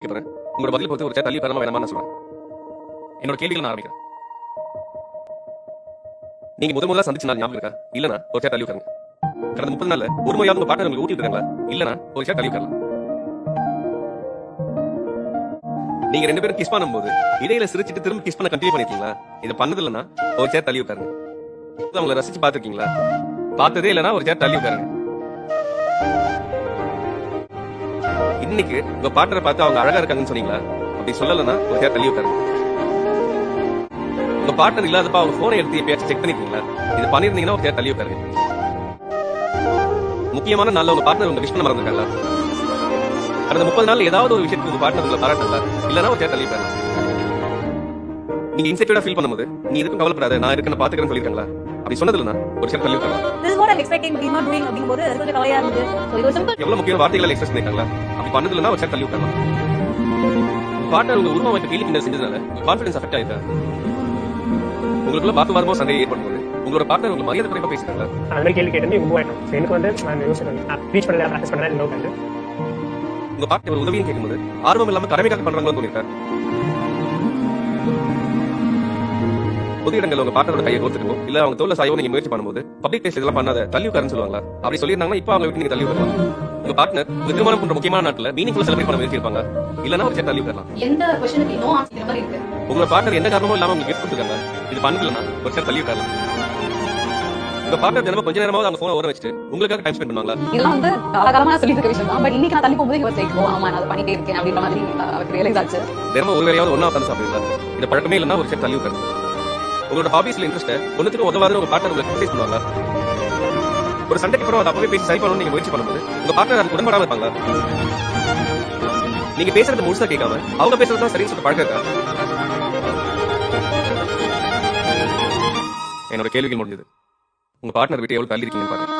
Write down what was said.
கேட்பறேன். உங்களோட பதில் பொறுத்து ஒரு சேர் தள்ளி உட்காரமா வேணாமா நான் சொல்றேன். என்னோட கேள்விகளை நான் ஆரம்பிக்கிறேன். நீங்க முதல்ல சந்திச்ச நாள் ஞாபகம் இருக்கா? இல்லனா ஒரு சேர் தள்ளி உட்காருங்க. கடந்த 30 நாள்ல ஒரு முறையாவது உங்க பார்ட்னர் உங்களுக்கு ஊட்டி இருக்காங்களா? இல்லனா ஒரு சேர் தள்ளி உட்காரலாம். நீங்க ரெண்டு பேரும் கிஸ் பண்ணும்போது இடையில சிரிச்சிட்டு திரும்ப கிஸ் பண்ண கண்டினியூ பண்ணிருக்கீங்களா? இதை பண்ணது இல்லனா ஒரு சேர் தள்ளி உட்காருங்க. அவங்களை ரசிச்சு பாத்துருக்கீங்களா? பார்த்ததே இல்லனா ஒரு சேர் தள்ளி உட்காருங்க. இன்னைக்கு உங்க பார்ட்னரை பார்த்து அவங்க அழகா இருக்காங்கன்னு சொன்னீங்களா? அப்படி சொல்லலனா ஒரு சேர் தள்ளி உட்காருங்க. உங்க பார்ட்னர் இல்லாதப்ப அவங்க போனை எடுத்து எப்பயாச்சும் செக் பண்ணிருக்கீங்களா? இது பண்ணிருந்தீங்கன்னா ஒரு சேர் தள்ளி உட்காருங்க. முக்கியமான நாள்ல உங்க பார்ட்னர் உங்க விஷ் பண்ண மறந்துருக்காங்களா? கடந்த 30 நாள் ஏதாவது ஒரு விஷயத்துக்கு உங்க பார்ட்னர் உங்களை பாராட்டல இல்லனா ஒரு சேர் தள்ளி உட்காருங்க. நீங்க இன்செக்யூர்டா ஃபீல் பண்ணும்போது நீ எதுக்கும் கவலைப்படாத நான் இருக்கேன்னு பாத்துக்கிறேன்னு சொல்லிருக்காங்களா? அப்படி சொன்னது இல்லனா ஒரு சேர் தள்ளி உட்காரலாம். This is what I'm expecting, he's not doing அப்படிங்கும்போது அது கொஞ்சம் கவலையா இருந்தது. So இது ஒரு simple எவ்வளவு முக்கியமான வார்த்தைகளை எக்ஸ்பிரஸ் பண்ணிருக்காங்களா? அப்படி பண்ணது இல்லனா ஒரு சேர் தள்ளி உட்காரலாம். பார்ட்னர் உங்க உருவமைப்பு கேலி கிண்டல் செஞ்சதுனால கான்ஃபிடன்ஸ் அஃபெக்ட் ஆயிட்டா? உங்களுக்குள்ள வாக்குவாதமோ சண்டையை ஏற்படும்போது உங்களோட பார்ட்னர் உங்களுக்கு மரியாதை குறைவா பேசிட்டாங்களா? அந்த மாதிரி கேள்வி கேட்டு மூவ் ஆயிட்டோம். எனக்கு வந்து நான் யோசிக்கிறேன் ரீச் பண்ணல ப்ராக்டிஸ் பண்ணல நோ பண்ணு. உங்க பார்ட்னர் ஒரு உதவியும் கேட்கும்போது ஆர்வம் இல்லாம கடமைக்காக பண்றாங்களோ தோணிருக்காரு. பொது இடங்கள்ல உங்க பார்ட்னரோட கையை கோர்த்துக்கோ இல்ல அவங்க தோல்ல சாயோ நீங்க முயற்சி பண்ணும்போது பப்ளிக் பிளேஸ் இதெல்லாம் பண்ணாத தள்ளி உட்காருன்னு சொல்லுவாங்களா? அப்படி சொல்லிருந்தாங்கன்னா இப்ப அவங்க விட்டு நீங்க தள்ளி உட்காரலாம். உங்க பார்ட்னர் உங்க திருமணம் போன்ற முக்கியமான நாட்டுல மீனிங்ஃபுல் செலிப்ரேட் பண்ண முயற்சி இருப்பாங்க இல்லனா ஒரு சேர் தள்ளி உட்காரலாம். எந்த क्वेश्चनக்கு நோ ஆன்சர் மாதிரி இருக்கு. உங்க பார்ட்னர் எந்த காரணமும் இல்லாம உங்களுக்கு கிஃப்ட் கொடுத்துருக்காங்க இது பண்ணலனா ஒரு சேர் தள்ளி உட்காரலாம். உங்க பார்ட்னர் தினமும் கொஞ்ச நேரமாவது அவங்க போனை ஓர வச்சுட்டு உங்களுக்காக டைம் ஸ்பெண்ட் பண்ணுவாங்களா? இதெல்லாம் வந்து காலகாலமா சொல்லிட்டு இருக்க விஷயம் தான். பட் இன்னைக்கு நான் தள்ளி போகும்போது இவர் சேர்க்கோ ஆமா நான் அதை பண்ணிட்டே இருக்கேன் அப்படின்ற மாதிரி அவருக்கு ரியலைஸ் ஆச்சு. தினமும் ஒரு வேலையாவது ஒன்னா உட்காந்து சாப்பிடுவீங்களா? இந்த பழக்கமே இல்லைன்னா ஒரு சேர் தள்ளி உட்காரு. உங்களோட ஹாபிஸ்ல இன்ட்ரெஸ்ட் ஒன்னுக்கு உதவாத உங்க பார்ட்னர் உங்களுக்கு எக்ஸசைஸ் பண்ணுவாங்களா? ஒரு சண்டைக்கு அப்புறம் அதை அப்பவே பேசி சரி பண்ணணும்னு நீங்க முயற்சி பண்ணும்போது உங்க பார்ட்னர் அதுக்கு உடன்படாம இருப்பாங்களா? நீங்க பேசுறது முழுசா கேட்காம அவங்க பேசுறது தான் சரின்னு சொல்ல பழக்கம் இருக்கா? என்னோட கேள்விகள் முடிஞ்சது. உங்க பார்ட்னர் விட்டு எவ்வளவு தள்ளி இருக்கீங்கன்னு பாருங்க.